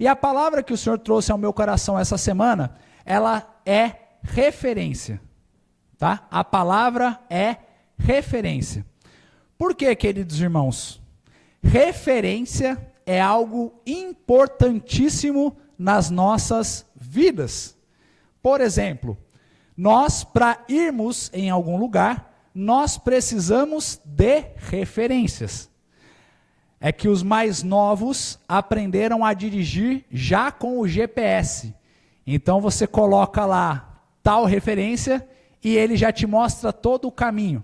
E a palavra que o Senhor trouxe ao meu coração essa semana, ela é referência, tá? A palavra é referência. Por quê, queridos irmãos? Referência é algo importantíssimo nas nossas vidas. Por exemplo, nós, para irmos em algum lugar, nós precisamos de referências. É que os mais novos aprenderam a dirigir já com o GPS. Então você coloca lá tal referência e ele já te mostra todo o caminho.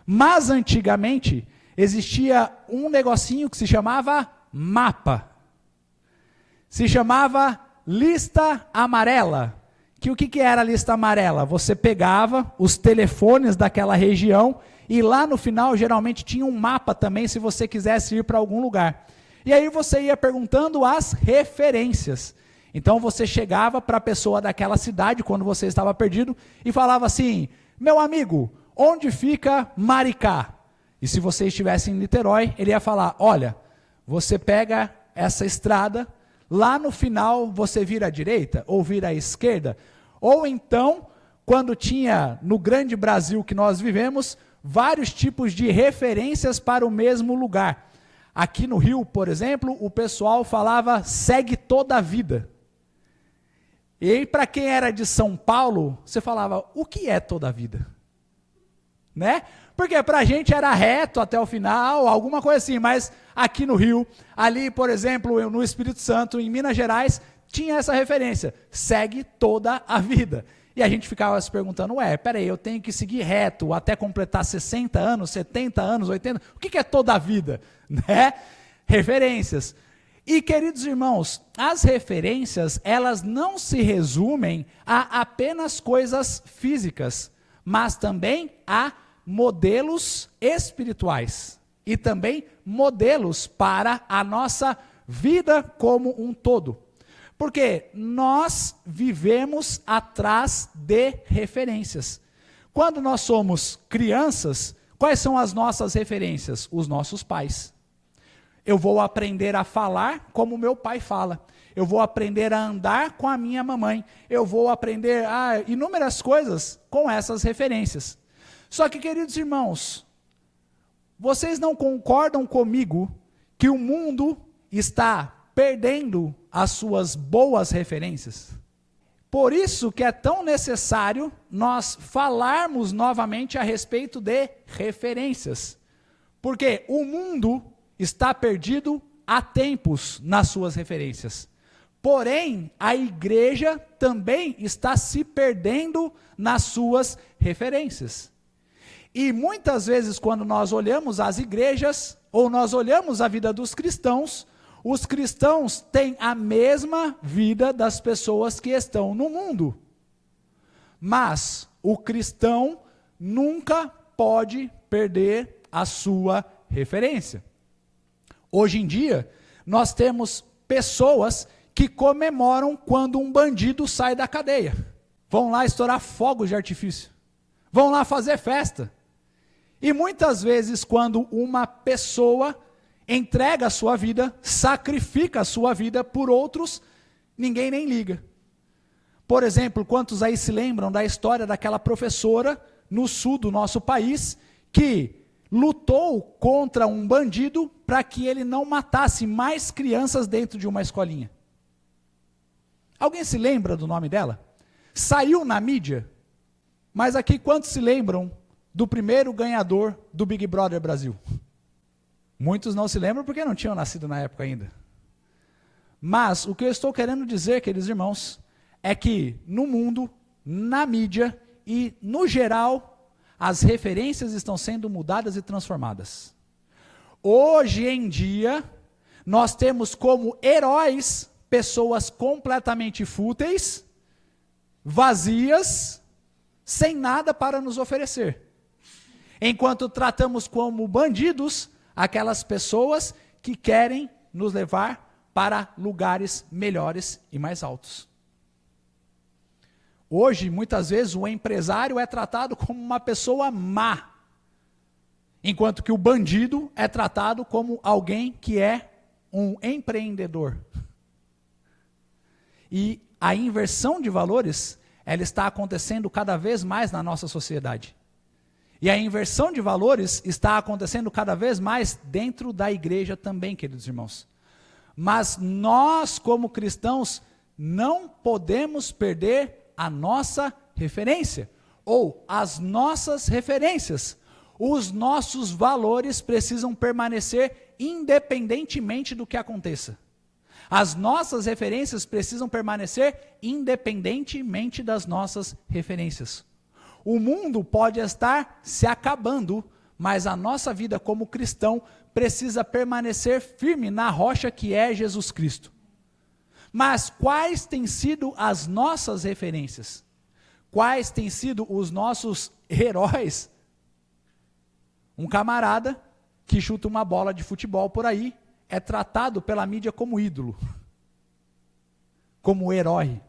Mas antigamente existia um negocinho que se chamava mapa. Se chamava lista amarela. O que era a lista amarela? Você pegava os telefones daquela região e lá no final geralmente tinha um mapa também se você quisesse ir para algum lugar. E aí você ia perguntando as referências. Então você chegava para a pessoa daquela cidade quando você estava perdido e falava assim: meu amigo, onde fica Maricá? E se você estivesse em Niterói, ele ia falar: olha, você pega essa estrada, lá no final você vira à direita ou vira à esquerda. Ou então, quando tinha no grande Brasil que nós vivemos, vários tipos de referências para o mesmo lugar. Aqui no Rio, por exemplo, o pessoal falava segue toda a vida. E aí, para quem era de São Paulo, você falava, o que é toda a vida? Né? Porque para a gente era reto até o final, alguma coisa assim, mas aqui no Rio, ali, por exemplo, no Espírito Santo, em Minas Gerais, tinha essa referência, segue toda a vida. E a gente ficava se perguntando, peraí, eu tenho que seguir reto até completar 60 anos, 70 anos, 80, o que é toda a vida? Né? Referências. E, queridos irmãos, as referências, elas não se resumem a apenas coisas físicas, mas também a modelos espirituais e também modelos para a nossa vida como um todo. Porque nós vivemos atrás de referências. Quando nós somos crianças, quais são as nossas referências? Os nossos pais. Eu vou aprender a falar como meu pai fala. Eu vou aprender a andar com a minha mamãe. Eu vou aprender inúmeras coisas com essas referências. Só que, queridos irmãos, vocês não concordam comigo que o mundo está perdendo as suas boas referências? Por isso que é tão necessário nós falarmos novamente a respeito de referências. Porque o mundo está perdido há tempos nas suas referências. Porém, a igreja também está se perdendo nas suas referências. E muitas vezes, quando nós olhamos as igrejas, ou nós olhamos a vida dos cristãos, os cristãos têm a mesma vida das pessoas que estão no mundo. Mas o cristão nunca pode perder a sua referência. Hoje em dia, nós temos pessoas que comemoram quando um bandido sai da cadeia. Vão lá estourar fogos de artifício. Vão lá fazer festa. E muitas vezes, quando uma pessoa entrega a sua vida, sacrifica a sua vida por outros, ninguém nem liga. Por exemplo, quantos aí se lembram da história daquela professora no sul do nosso país, que lutou contra um bandido para que ele não matasse mais crianças dentro de uma escolinha? Alguém se lembra do nome dela? Saiu na mídia, mas aqui quantos se lembram do primeiro ganhador do Big Brother Brasil? Muitos não se lembram porque não tinham nascido na época ainda. Mas o que eu estou querendo dizer, queridos irmãos, é que no mundo, na mídia e no geral, as referências estão sendo mudadas e transformadas. Hoje em dia, nós temos como heróis pessoas completamente fúteis, vazias, sem nada para nos oferecer. Enquanto tratamos como bandidos aquelas pessoas que querem nos levar para lugares melhores e mais altos. Hoje, muitas vezes, o empresário é tratado como uma pessoa má, enquanto que o bandido é tratado como alguém que é um empreendedor. E a inversão de valores, ela está acontecendo cada vez mais na nossa sociedade. E a inversão de valores está acontecendo cada vez mais dentro da igreja também, queridos irmãos. Mas nós, como cristãos, não podemos perder a nossa referência, ou as nossas referências. Os nossos valores precisam permanecer independentemente do que aconteça. As nossas referências precisam permanecer independentemente das nossas referências. O mundo pode estar se acabando, mas a nossa vida como cristão precisa permanecer firme na rocha que é Jesus Cristo. Mas quais têm sido as nossas referências? Quais têm sido os nossos heróis? Um camarada que chuta uma bola de futebol por aí é tratado pela mídia como ídolo, como herói.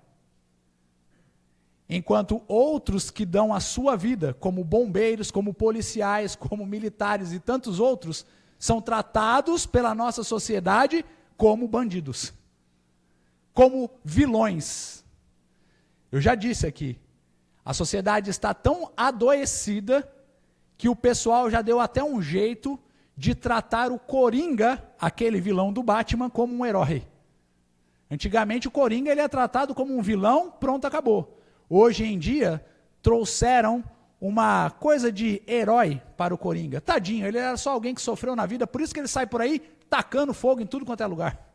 Enquanto outros que dão a sua vida, como bombeiros, como policiais, como militares e tantos outros, são tratados pela nossa sociedade como bandidos, como vilões. Eu já disse aqui, a sociedade está tão adoecida que o pessoal já deu até um jeito de tratar o Coringa, aquele vilão do Batman, como um herói. Antigamente o Coringa ele é tratado como um vilão, pronto, acabou. Hoje em dia, trouxeram uma coisa de herói para o Coringa. Tadinho, ele era só alguém que sofreu na vida, por isso que ele sai por aí tacando fogo em tudo quanto é lugar.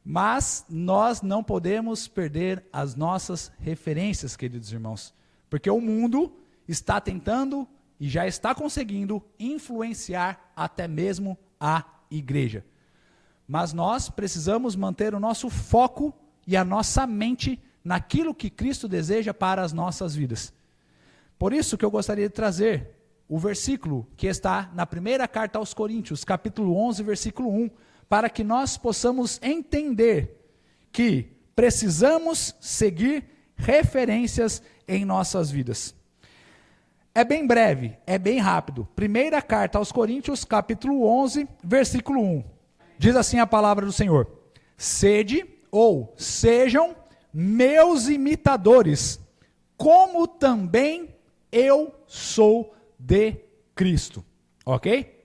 Mas nós não podemos perder as nossas referências, queridos irmãos, porque o mundo está tentando e já está conseguindo influenciar até mesmo a igreja. Mas nós precisamos manter o nosso foco e a nossa mente naquilo que Cristo deseja para as nossas vidas. Por isso que eu gostaria de trazer o versículo que está na primeira carta aos Coríntios, capítulo 11, versículo 1, para que nós possamos entender que precisamos seguir referências em nossas vidas. É bem breve, é bem rápido. Primeira carta aos Coríntios, capítulo 11, versículo 1. Diz assim a palavra do Senhor: Sede ou sejam meus imitadores, como também eu sou de Cristo. Ok?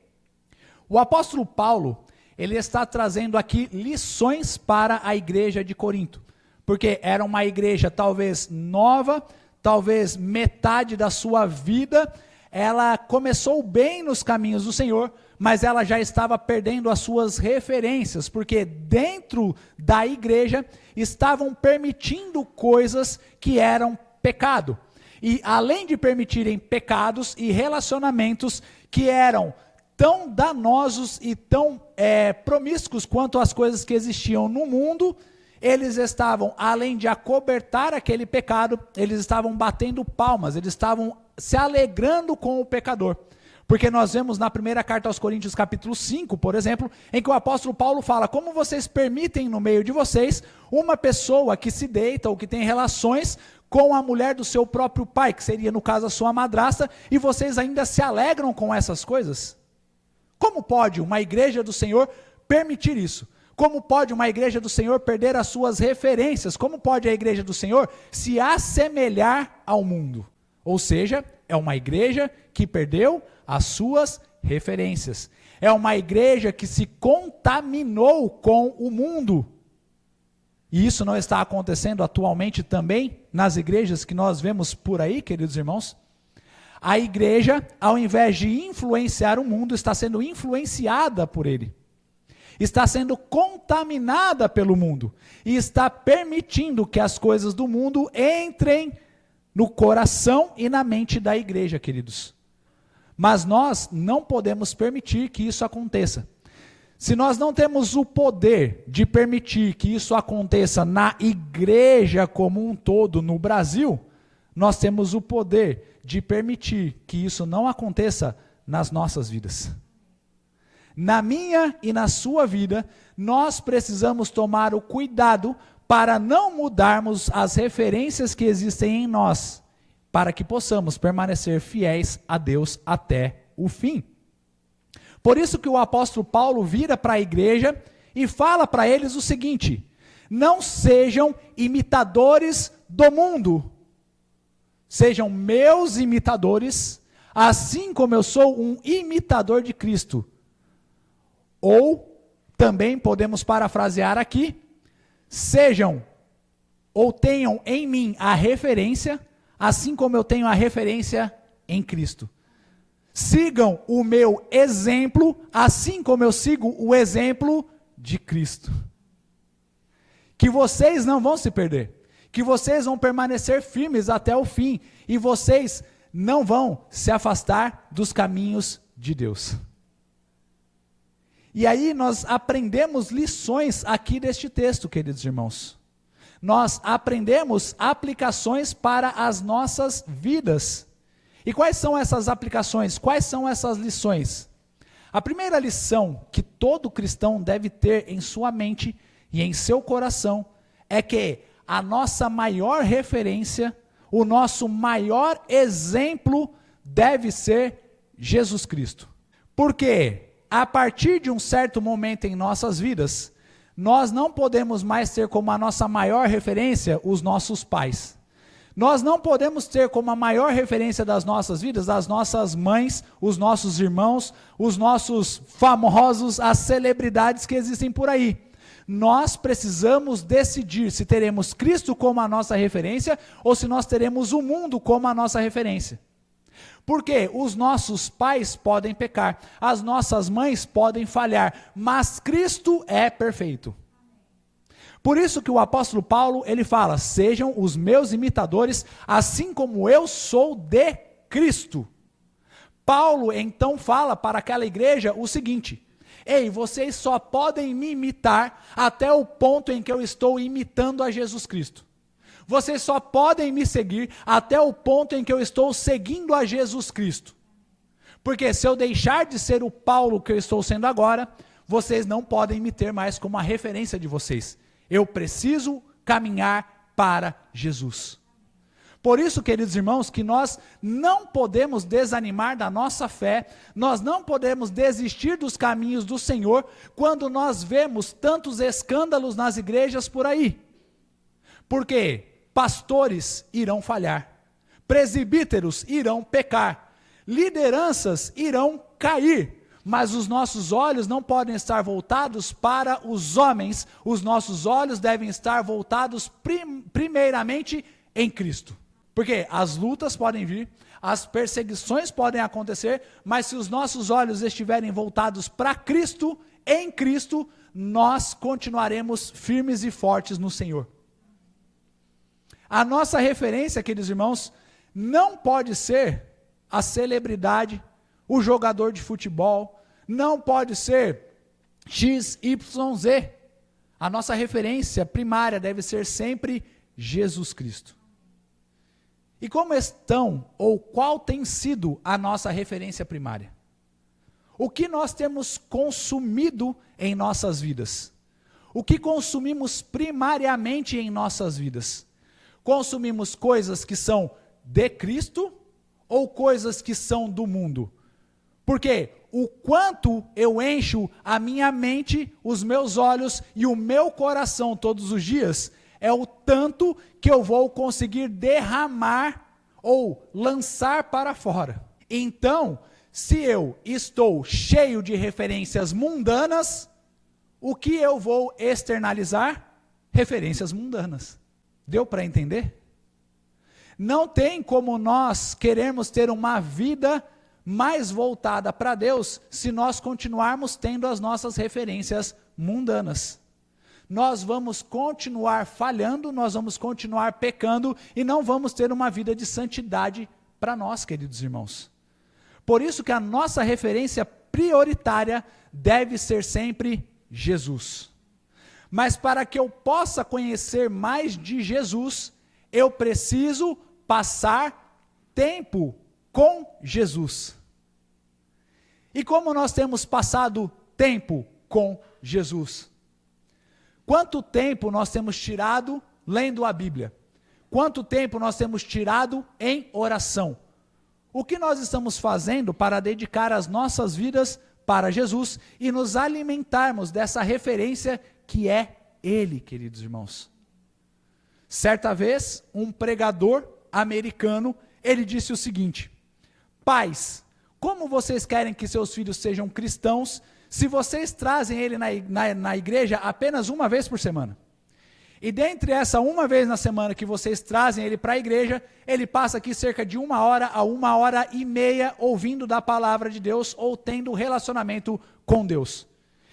O apóstolo Paulo, ele está trazendo aqui lições para a igreja de Corinto, porque era uma igreja talvez nova, talvez metade da sua vida, ela começou bem nos caminhos do Senhor, mas ela já estava perdendo as suas referências, porque dentro da igreja estavam permitindo coisas que eram pecado. E além de permitirem pecados e relacionamentos que eram tão danosos e tão promíscuos quanto as coisas que existiam no mundo, eles estavam, além de acobertar aquele pecado, eles estavam batendo palmas, eles estavam se alegrando com o pecador. Porque nós vemos na primeira carta aos Coríntios, capítulo 5, por exemplo, em que o apóstolo Paulo fala: como vocês permitem no meio de vocês uma pessoa que se deita ou que tem relações com a mulher do seu próprio pai, que seria no caso a sua madrasta, e vocês ainda se alegram com essas coisas? Como pode uma igreja do Senhor permitir isso? Como pode uma igreja do Senhor perder as suas referências? Como pode a igreja do Senhor se assemelhar ao mundo? Ou seja, é uma igreja que perdeu as suas referências. É uma igreja que se contaminou com o mundo. E isso não está acontecendo atualmente também nas igrejas que nós vemos por aí, queridos irmãos? A igreja, ao invés de influenciar o mundo, está sendo influenciada por ele. Está sendo contaminada pelo mundo. E está permitindo que as coisas do mundo entrem no coração e na mente da igreja, queridos. Mas nós não podemos permitir que isso aconteça. Se nós não temos o poder de permitir que isso aconteça na igreja como um todo no Brasil, nós temos o poder de permitir que isso não aconteça nas nossas vidas. Na minha e na sua vida, nós precisamos tomar o cuidado para não mudarmos as referências que existem em nós, para que possamos permanecer fiéis a Deus até o fim. Por isso que o apóstolo Paulo vira para a igreja e fala para eles o seguinte: Não sejam imitadores do mundo. Sejam meus imitadores, assim como eu sou um imitador de Cristo. Ou, também podemos parafrasear aqui, sejam ou tenham em mim a referência, assim como eu tenho a referência em Cristo. Sigam o meu exemplo, assim como eu sigo o exemplo de Cristo. Que vocês não vão se perder. Que vocês vão permanecer firmes até o fim. E vocês não vão se afastar dos caminhos de Deus. E aí nós aprendemos lições aqui deste texto, queridos irmãos. Nós aprendemos aplicações para as nossas vidas. E quais são essas aplicações? Quais são essas lições? A primeira lição que todo cristão deve ter em sua mente e em seu coração é que a nossa maior referência, o nosso maior exemplo deve ser Jesus Cristo. Porque a partir de um certo momento em nossas vidas, nós não podemos mais ter como a nossa maior referência os nossos pais. Nós não podemos ter como a maior referência das nossas vidas as nossas mães, os nossos irmãos, os nossos famosos, as celebridades que existem por aí. Nós precisamos decidir se teremos Cristo como a nossa referência ou se nós teremos o mundo como a nossa referência. Porque os nossos pais podem pecar, as nossas mães podem falhar, mas Cristo é perfeito. Por isso que o apóstolo Paulo, ele fala, sejam os meus imitadores, assim como eu sou de Cristo. Paulo então fala para aquela igreja o seguinte, ei, vocês só podem me imitar até o ponto em que eu estou imitando a Jesus Cristo. Vocês só podem me seguir até o ponto em que eu estou seguindo a Jesus Cristo. Porque se eu deixar de ser o Paulo que eu estou sendo agora, vocês não podem me ter mais como a referência de vocês. Eu preciso caminhar para Jesus. Por isso, queridos irmãos, que nós não podemos desanimar da nossa fé, nós não podemos desistir dos caminhos do Senhor, quando nós vemos tantos escândalos nas igrejas por aí. Porque pastores irão falhar, presbíteros irão pecar, lideranças irão cair, mas os nossos olhos não podem estar voltados para os homens, os nossos olhos devem estar voltados primeiramente em Cristo. Porque as lutas podem vir, as perseguições podem acontecer, mas se os nossos olhos estiverem voltados para Cristo, em Cristo, nós continuaremos firmes e fortes no Senhor. A nossa referência, queridos irmãos, não pode ser a celebridade, o jogador de futebol, não pode ser XYZ. A nossa referência primária deve ser sempre Jesus Cristo. E como estão, ou qual tem sido a nossa referência primária? O que nós temos consumido em nossas vidas? O que consumimos primariamente em nossas vidas? Consumimos coisas que são de Cristo ou coisas que são do mundo? Porque o quanto eu encho a minha mente, os meus olhos e o meu coração todos os dias, é o tanto que eu vou conseguir derramar ou lançar para fora. Então, se eu estou cheio de referências mundanas, o que eu vou externalizar? Referências mundanas. Deu para entender? Não tem como nós queremos ter uma vida mais voltada para Deus se nós continuarmos tendo as nossas referências mundanas. Nós vamos continuar falhando, nós vamos continuar pecando e não vamos ter uma vida de santidade para nós, queridos irmãos. Por isso que a nossa referência prioritária deve ser sempre Jesus. Mas para que eu possa conhecer mais de Jesus, eu preciso passar tempo com Jesus. E como nós temos passado tempo com Jesus? Quanto tempo nós temos tirado lendo a Bíblia? Quanto tempo nós temos tirado em oração? O que nós estamos fazendo para dedicar as nossas vidas para Jesus e nos alimentarmos dessa referência que é Ele, queridos irmãos. Certa vez, um pregador americano, ele disse o seguinte: pais, como vocês querem que seus filhos sejam cristãos se vocês trazem ele na igreja apenas uma vez por semana? E dentre essa uma vez na semana que vocês trazem ele para a igreja, ele passa aqui cerca de 1 hora a 1 hora e meia ouvindo da palavra de Deus ou tendo relacionamento com Deus.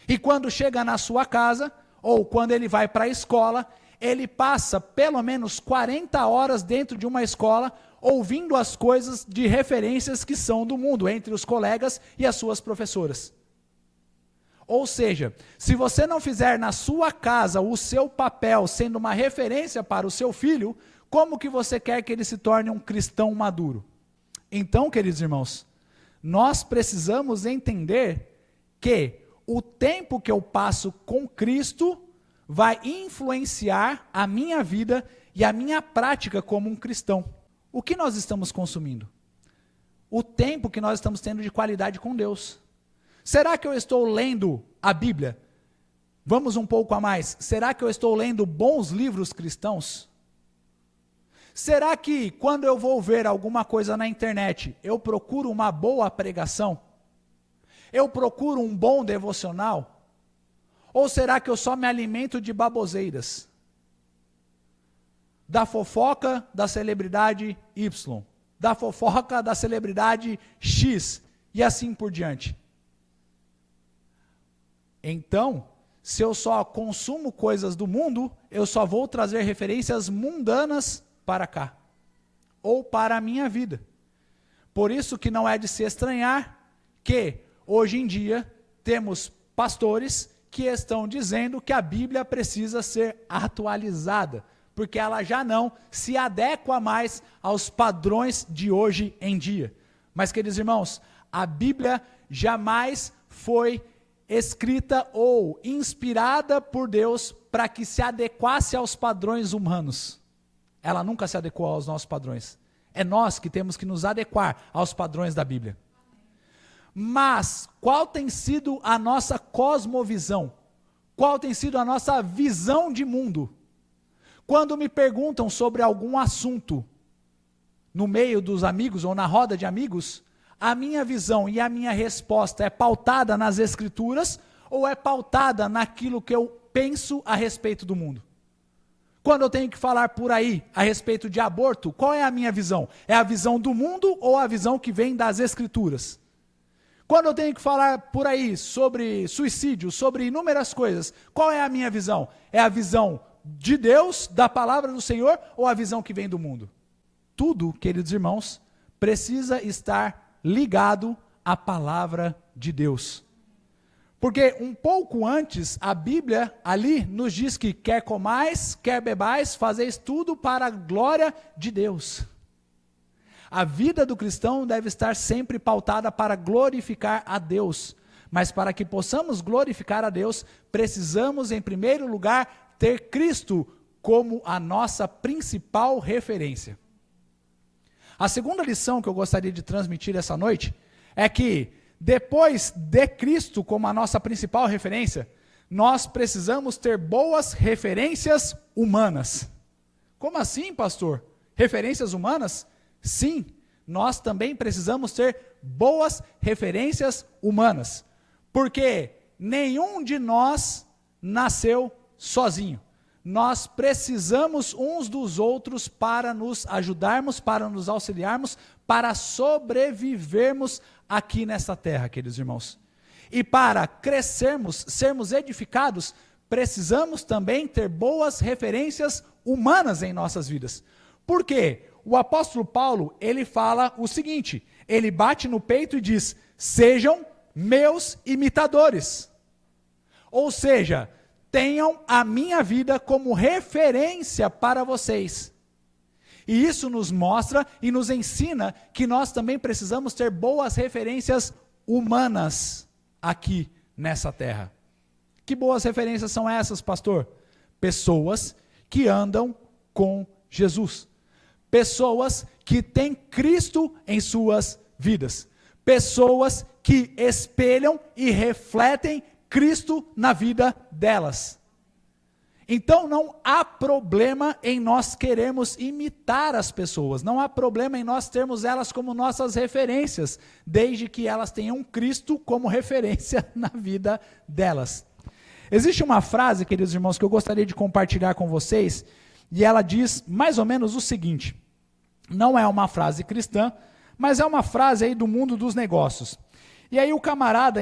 E quando chega na sua casa, ou quando ele vai para a escola, ele passa pelo menos 40 horas dentro de uma escola, ouvindo as coisas de referências que são do mundo, entre os colegas e as suas professoras. Ou seja, se você não fizer na sua casa o seu papel sendo uma referência para o seu filho, como que você quer que ele se torne um cristão maduro? Então, queridos irmãos, nós precisamos entender que o tempo que eu passo com Cristo vai influenciar a minha vida e a minha prática como um cristão. O que nós estamos consumindo? O tempo que nós estamos tendo de qualidade com Deus. Será que eu estou lendo a Bíblia? Vamos um pouco a mais. Será que eu estou lendo bons livros cristãos? Será que quando eu vou ver alguma coisa na internet, eu procuro uma boa pregação? Eu procuro um bom devocional? Ou será que eu só me alimento de baboseiras? Da fofoca da celebridade Y, da fofoca da celebridade X, e assim por diante. Então, se eu só consumo coisas do mundo, eu só vou trazer referências mundanas para cá, ou para a minha vida. Por isso que não é de se estranhar que, hoje em dia, temos pastores que estão dizendo que a Bíblia precisa ser atualizada, porque ela já não se adequa mais aos padrões de hoje em dia. Mas, queridos irmãos, a Bíblia jamais foi escrita ou inspirada por Deus para que se adequasse aos padrões humanos. Ela nunca se adequou aos nossos padrões. É nós que temos que nos adequar aos padrões da Bíblia. Mas, qual tem sido a nossa cosmovisão? Qual tem sido a nossa visão de mundo? Quando me perguntam sobre algum assunto, no meio dos amigos ou na roda de amigos, a minha visão e a minha resposta é pautada nas Escrituras ou é pautada naquilo que eu penso a respeito do mundo? Quando eu tenho que falar por aí a respeito de aborto, qual é a minha visão? É a visão do mundo ou a visão que vem das Escrituras? Quando eu tenho que falar por aí sobre suicídio, sobre inúmeras coisas, qual é a minha visão? É a visão de Deus, da palavra do Senhor, ou a visão que vem do mundo? Tudo, queridos irmãos, precisa estar ligado à palavra de Deus. Porque um pouco antes, a Bíblia ali nos diz que quer comais, quer bebais, fazeis tudo para a glória de Deus. A vida do cristão deve estar sempre pautada para glorificar a Deus. Mas para que possamos glorificar a Deus, precisamos, em primeiro lugar, ter Cristo como a nossa principal referência. A segunda lição que eu gostaria de transmitir essa noite é que, depois de Cristo como a nossa principal referência, nós precisamos ter boas referências humanas. Como assim, pastor? Referências humanas? Sim, nós também precisamos ter boas referências humanas. Porque nenhum de nós nasceu sozinho. Nós precisamos uns dos outros para nos ajudarmos, para nos auxiliarmos, para sobrevivermos aqui nessa terra, queridos irmãos. E para crescermos, sermos edificados, precisamos também ter boas referências humanas em nossas vidas. Por quê? O apóstolo Paulo, ele fala o seguinte, ele bate no peito e diz, sejam meus imitadores. Ou seja, tenham a minha vida como referência para vocês. E isso nos mostra e nos ensina que nós também precisamos ter boas referências humanas aqui nessa terra. Que boas referências são essas, pastor? Pessoas que andam com Jesus. Pessoas que têm Cristo em suas vidas. Pessoas que espelham e refletem Cristo na vida delas. Então não há problema em nós querermos imitar as pessoas, não há problema em nós termos elas como nossas referências, desde que elas tenham Cristo como referência na vida delas. Existe uma frase, queridos irmãos, que eu gostaria de compartilhar com vocês, e ela diz mais ou menos o seguinte, não é uma frase cristã, mas é uma frase aí do mundo dos negócios. E aí o camarada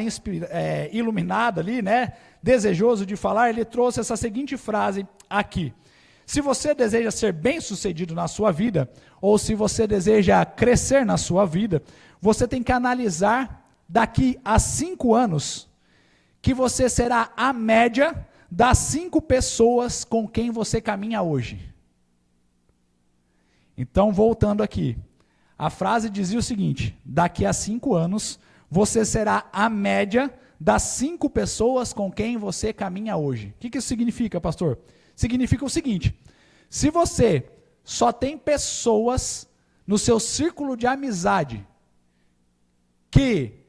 iluminado ali, né, desejoso de falar, ele trouxe essa seguinte frase aqui. Se você deseja ser bem-sucedido na sua vida, ou se você deseja crescer na sua vida, você tem que analisar daqui a 5 anos, que você será a média das 5 pessoas com quem você caminha hoje. Então, voltando aqui, a frase dizia o seguinte, daqui a 5 anos, você será a média das 5 pessoas com quem você caminha hoje. O que isso significa, pastor? Significa o seguinte, se você só tem pessoas no seu círculo de amizade que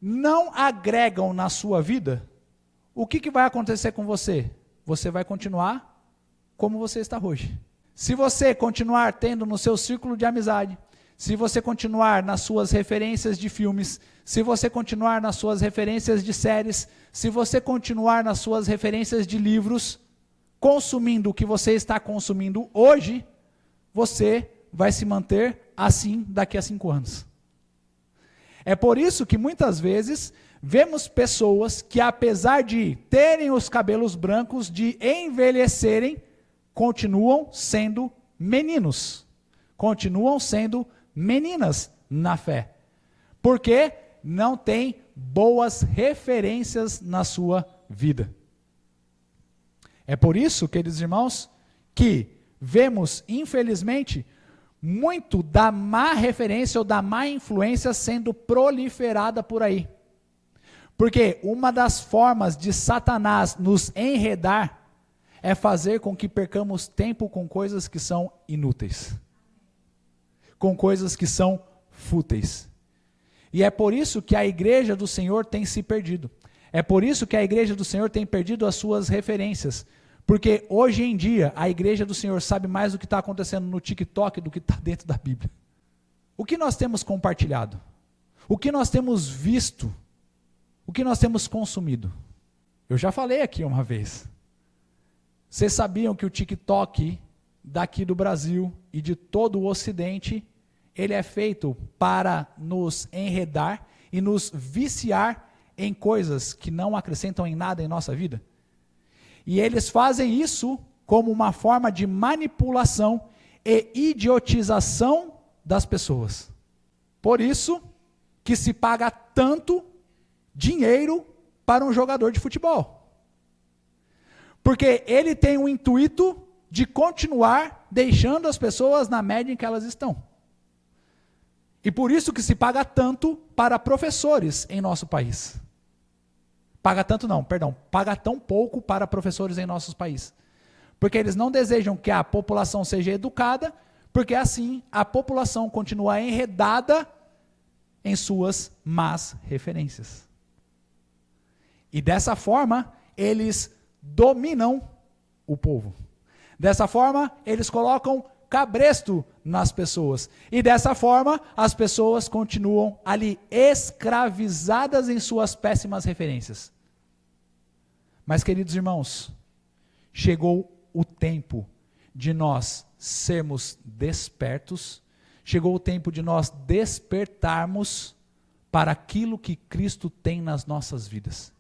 não agregam na sua vida, o que vai acontecer com você? Você vai continuar como você está hoje. Se você continuar tendo no seu círculo de amizade, se você continuar nas suas referências de filmes, se você continuar nas suas referências de séries, se você continuar nas suas referências de livros, consumindo o que você está consumindo hoje, você vai se manter assim daqui a 5 anos. É por isso que muitas vezes vemos pessoas que, apesar de terem os cabelos brancos, de envelhecerem, continuam sendo meninos, continuam sendo meninas na fé, porque não tem boas referências na sua vida. É por isso, queridos irmãos, que vemos, infelizmente, muito da má referência ou da má influência sendo proliferada por aí. Porque uma das formas de Satanás nos enredar é fazer com que percamos tempo com coisas que são inúteis, com coisas que são fúteis. E é por isso que a igreja do Senhor tem se perdido. É por isso que a igreja do Senhor tem perdido as suas referências. Porque hoje em dia, a igreja do Senhor sabe mais do que está acontecendo no TikTok do que está dentro da Bíblia. O que nós temos compartilhado? O que nós temos visto? O que nós temos consumido? Eu já falei aqui uma vez. Vocês sabiam que o TikTok daqui do Brasil e de todo o Ocidente, ele é feito para nos enredar e nos viciar em coisas que não acrescentam em nada em nossa vida? E eles fazem isso como uma forma de manipulação e idiotização das pessoas. Por isso que se paga tanto dinheiro para um jogador de futebol. Porque ele tem o intuito de continuar deixando as pessoas na média em que elas estão. E por isso que se paga tanto para professores em nosso país. Paga tão pouco para professores em nossos países. Porque eles não desejam que a população seja educada, porque assim a população continua enredada em suas más referências. E dessa forma, eles dominam o povo. Dessa forma, eles colocam cabresto nas pessoas. E dessa forma, as pessoas continuam ali escravizadas em suas péssimas referências. Mas, queridos irmãos, chegou o tempo de nós sermos despertos, chegou o tempo de nós despertarmos para aquilo que Cristo tem nas nossas vidas.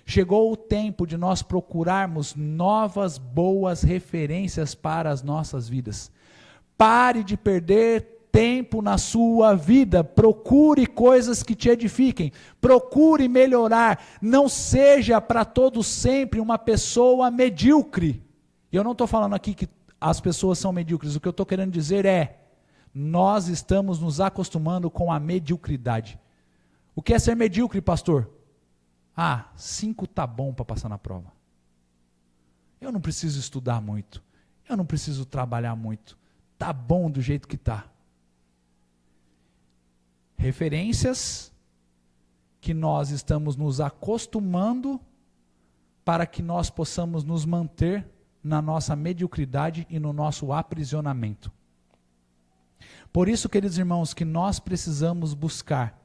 Chegou o tempo de nós procurarmos novas, boas referências para as nossas vidas. Pare de perder tempo na sua vida, procure coisas que te edifiquem, procure melhorar, não seja para todo sempre uma pessoa medíocre. E eu não estou falando aqui que as pessoas são medíocres, o que eu estou querendo dizer é, nós estamos nos acostumando com a mediocridade. O que é ser medíocre, pastor? 5 tá bom para passar na prova. Eu não preciso estudar muito, eu não preciso trabalhar muito, tá bom do jeito que tá. Referências que nós estamos nos acostumando para que nós possamos nos manter na nossa mediocridade e no nosso aprisionamento. Por isso, queridos irmãos, que nós precisamos buscar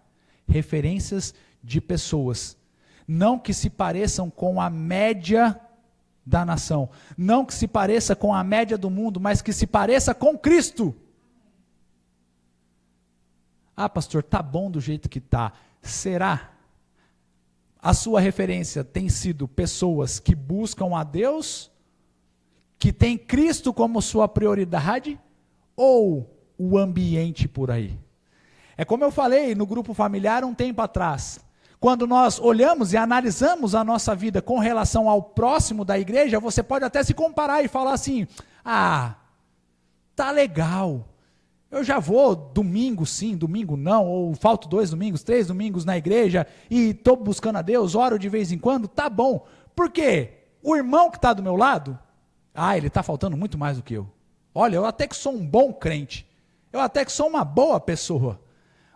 referências de pessoas, não que se pareçam com a média da nação, não que se pareça com a média do mundo, mas que se pareça com Cristo. Ah, pastor, tá bom do jeito que tá. Será? A sua referência tem sido pessoas que buscam a Deus, que tem Cristo como sua prioridade, ou o ambiente por aí? É como eu falei no grupo familiar um tempo atrás. Quando nós olhamos e analisamos a nossa vida com relação ao próximo da igreja, você pode até se comparar e falar assim: ah, tá legal, eu já vou domingo sim, domingo não, ou falto 2 domingos, 3 domingos na igreja, e estou buscando a Deus, oro de vez em quando, tá bom. Por quê? O irmão que está do meu lado, ele está faltando muito mais do que eu. Olha, eu até que sou um bom crente, eu até que sou uma boa pessoa,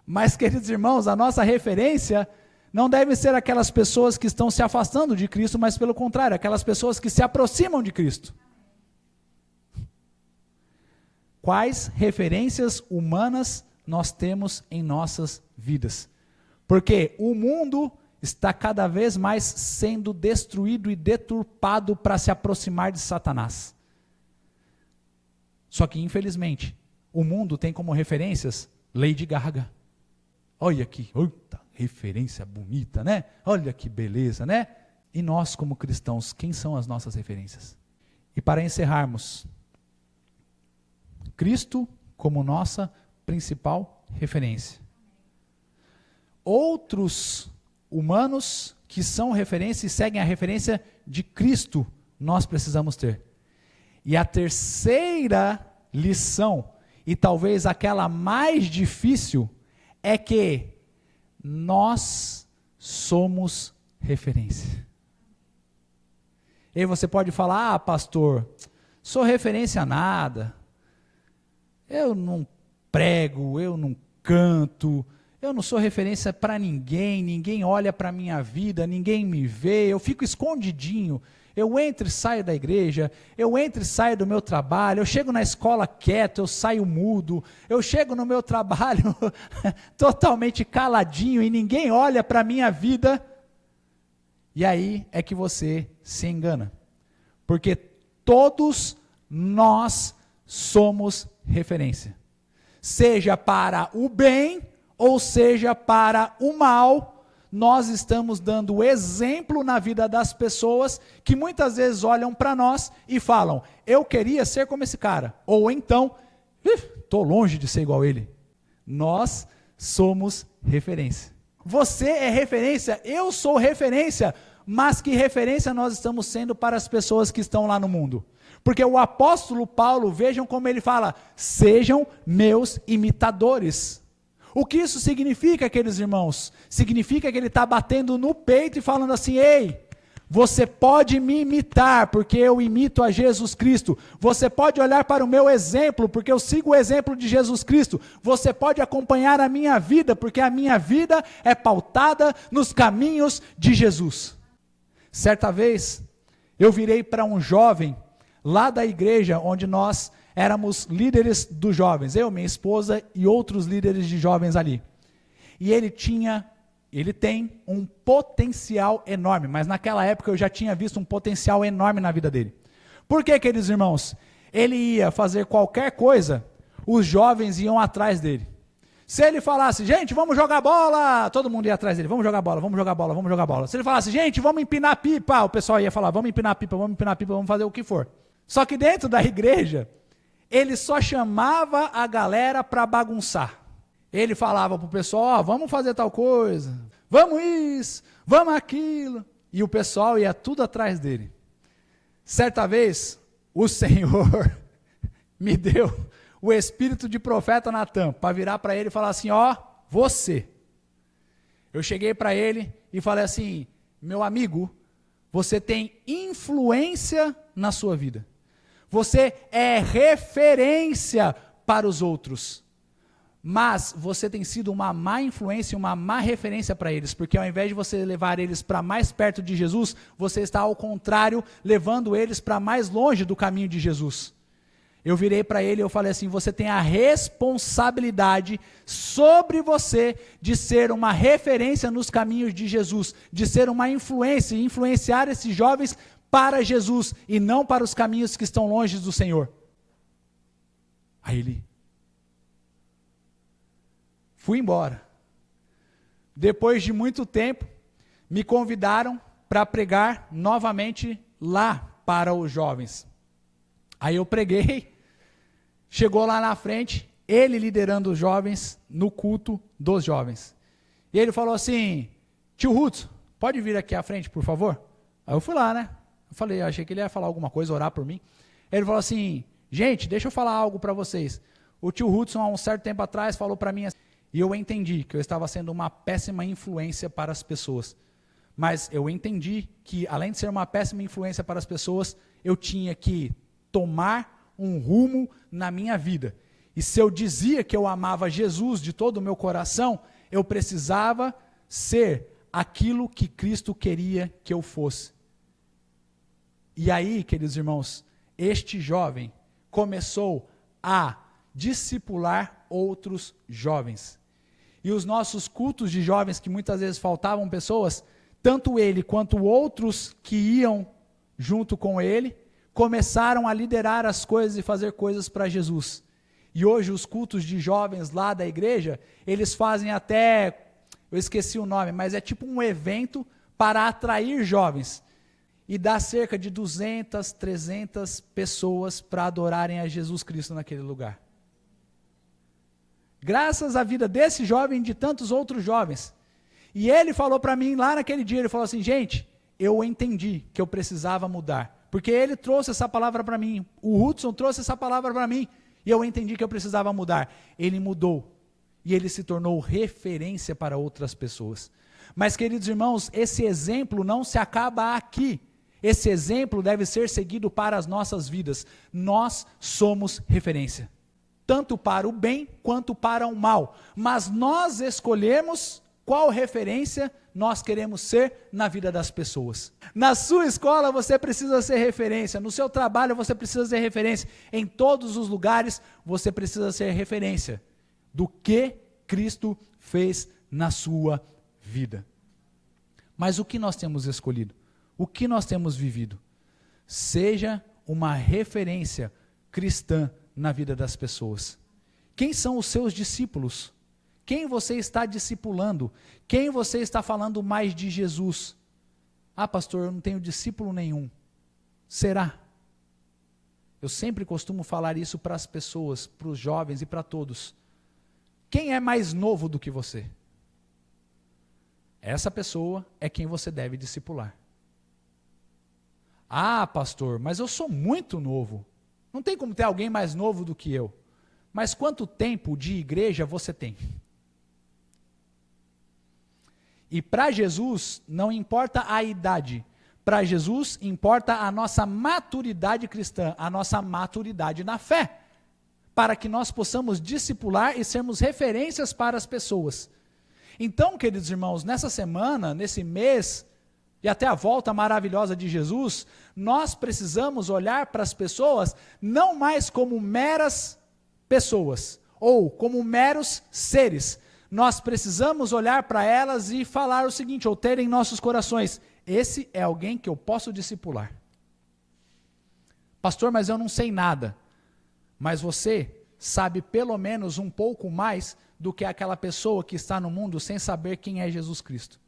mas, queridos irmãos, a nossa referência não deve ser aquelas pessoas que estão se afastando de Cristo, mas pelo contrário, aquelas pessoas que se aproximam de Cristo. Quais referências humanas nós temos em nossas vidas? Porque o mundo está cada vez mais sendo destruído e deturpado para se aproximar de Satanás. Só que, infelizmente, o mundo tem como referências Lady Gaga. Olha que referência bonita, né? Olha que beleza, né? E nós, como cristãos, quem são as nossas referências? E para encerrarmos, Cristo como nossa principal referência. Outros humanos que são referência e seguem a referência de Cristo, nós precisamos ter. E a terceira lição, e talvez aquela mais difícil, é que nós somos referência. E aí você pode falar: pastor, sou referência a nada, eu não prego, eu não canto, eu não sou referência para ninguém, ninguém olha para a minha vida, ninguém me vê, eu fico escondidinho, eu entro e saio da igreja, eu entro e saio do meu trabalho, eu chego na escola quieto, eu saio mudo, eu chego no meu trabalho totalmente caladinho e ninguém olha para a minha vida. E aí é que você se engana, porque todos nós somos referência, seja para o bem ou seja para o mal. Nós estamos dando exemplo na vida das pessoas que muitas vezes olham para nós e falam: eu queria ser como esse cara, ou então, estou longe de ser igual a ele. Nós somos referência. Você é referência, eu sou referência, mas que referência nós estamos sendo para as pessoas que estão lá no mundo? Porque o apóstolo Paulo, vejam como ele fala: sejam meus imitadores. O que isso significa, queridos irmãos? Significa que ele está batendo no peito e falando assim: ei, você pode me imitar, porque eu imito a Jesus Cristo. Você pode olhar para o meu exemplo, porque eu sigo o exemplo de Jesus Cristo. Você pode acompanhar a minha vida, porque a minha vida é pautada nos caminhos de Jesus. Certa vez, eu virei para um jovem, lá da igreja onde nós éramos líderes dos jovens, eu, minha esposa e outros líderes de jovens ali. E ele tem um potencial enorme, mas naquela época eu já tinha visto um potencial enorme na vida dele. Por quê, queridos irmãos? Ele ia fazer qualquer coisa, os jovens iam atrás dele. Se ele falasse: gente, vamos jogar bola, todo mundo ia atrás dele: vamos jogar bola, vamos jogar bola, vamos jogar bola. Se ele falasse: gente, vamos empinar pipa, o pessoal ia falar: vamos empinar pipa, vamos fazer o que for. Só que dentro da igreja, ele só chamava a galera para bagunçar. Ele falava para o pessoal: vamos fazer tal coisa, vamos isso, vamos aquilo. E o pessoal ia tudo atrás dele. Certa vez, o Senhor me deu o espírito de profeta Natan, para virar para ele e falar assim: você. Eu cheguei para ele e falei assim: meu amigo, você tem influência na sua vida. Você é referência para os outros. mas você tem sido uma má influência, uma má referência para eles, porque ao invés de você levar eles para mais perto de Jesus, você está ao contrário, levando eles para mais longe do caminho de Jesus. Eu virei para ele e eu falei assim, você tem a responsabilidade sobre você de ser uma referência nos caminhos de Jesus, de ser uma influência, influenciar esses jovens para Jesus e não para os caminhos que estão longe do Senhor. Aí ele... Fui embora. Depois de muito tempo, me convidaram para pregar novamente lá para os jovens. Aí eu preguei, chegou lá na frente, ele liderando os jovens no culto dos jovens. E ele falou assim, tio Hudson, pode vir aqui à frente, por favor? Aí eu fui lá, né? Eu falei, eu achei que ele ia falar alguma coisa, orar por mim. Ele falou assim, gente, deixa eu falar algo para vocês. O tio Hudson, há um certo tempo atrás, falou para mim assim, e eu entendi que eu estava sendo uma péssima influência para as pessoas. Mas eu entendi que, além de ser uma péssima influência para as pessoas, eu tinha que tomar um rumo na minha vida. E se eu dizia que eu amava Jesus de todo o meu coração, eu precisava ser aquilo que Cristo queria que eu fosse. E aí, queridos irmãos, este jovem começou a discipular outros jovens. E os nossos cultos de jovens, que muitas vezes faltavam pessoas, tanto ele quanto outros que iam junto com ele, começaram a liderar as coisas e fazer coisas para Jesus. E hoje os cultos de jovens lá da igreja, eles fazem até, eu esqueci o nome, mas é tipo um evento para atrair jovens. E dá cerca de 200, 300 pessoas para adorarem a Jesus Cristo naquele lugar. Graças à vida desse jovem e de tantos outros jovens. E ele falou para mim lá naquele dia, ele falou assim, gente, eu entendi que eu precisava mudar. Porque ele trouxe essa palavra para mim, o Hudson trouxe essa palavra para mim, e eu entendi que eu precisava mudar. Ele mudou, e ele se tornou referência para outras pessoas. Mas, queridos irmãos, esse exemplo não se acaba aqui. Esse exemplo deve ser seguido para as nossas vidas. Nós somos referência. Tanto para o bem quanto para o mal. Mas nós escolhemos qual referência nós queremos ser na vida das pessoas. Na sua escola você precisa ser referência, no seu trabalho você precisa ser referência, em todos os lugares você precisa ser referência do que Cristo fez na sua vida. Mas o que nós temos escolhido? O que nós temos vivido? Seja uma referência cristã na vida das pessoas. Quem são os seus discípulos? Quem você está discipulando? Quem você está falando mais de Jesus? Ah, pastor, eu não tenho discípulo nenhum. Será? Eu sempre costumo falar isso para as pessoas, para os jovens e para todos. Quem é mais novo do que você? Essa pessoa é quem você deve discipular. Ah, pastor, mas eu sou muito novo. Não tem como ter alguém mais novo do que eu. Mas quanto tempo de igreja você tem? E para Jesus, não importa a idade. Para Jesus, importa a nossa maturidade cristã, a nossa maturidade na fé. Para que nós possamos discipular e sermos referências para as pessoas. Então, queridos irmãos, nessa semana, nesse mês, e até a volta maravilhosa de Jesus, nós precisamos olhar para as pessoas não mais como meras pessoas, ou como meros seres. Nós precisamos olhar para elas e falar o seguinte, ou ter em nossos corações, esse é alguém que eu posso discipular. Pastor, mas eu não sei nada. Mas você sabe pelo menos um pouco mais do que aquela pessoa que está no mundo sem saber quem é Jesus Cristo.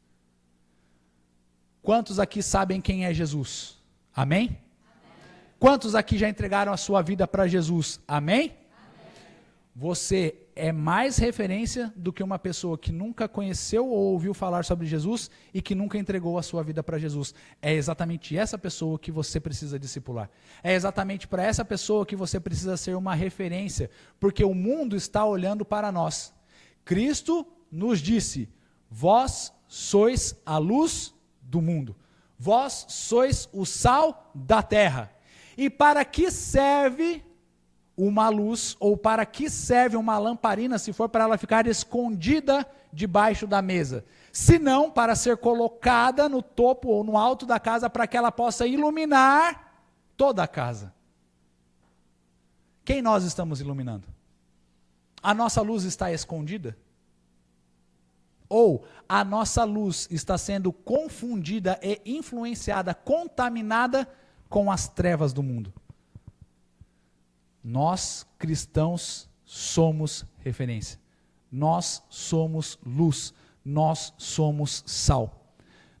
Quantos aqui sabem quem é Jesus? Amém? Amém. Quantos aqui já entregaram a sua vida para Jesus? Amém? Amém? Você é mais referência do que uma pessoa que nunca conheceu ou ouviu falar sobre Jesus e que nunca entregou a sua vida para Jesus. É exatamente essa pessoa que você precisa discipular. É exatamente para essa pessoa que você precisa ser uma referência, porque o mundo está olhando para nós. Cristo nos disse, vós sois a luz do mundo. Vós sois o sal da terra. E para que serve uma luz, ou para que serve uma lamparina se for para ela ficar escondida debaixo da mesa? Se não para ser colocada no topo ou no alto da casa para que ela possa iluminar toda a casa. Quem nós estamos iluminando? A nossa luz está escondida? Ou a nossa luz está sendo confundida e influenciada, contaminada com as trevas do mundo? Nós, cristãos, somos referência. Nós somos luz. Nós somos sal.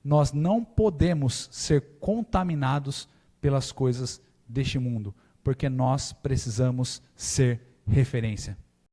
Nós não podemos ser contaminados pelas coisas deste mundo, porque nós precisamos ser referência.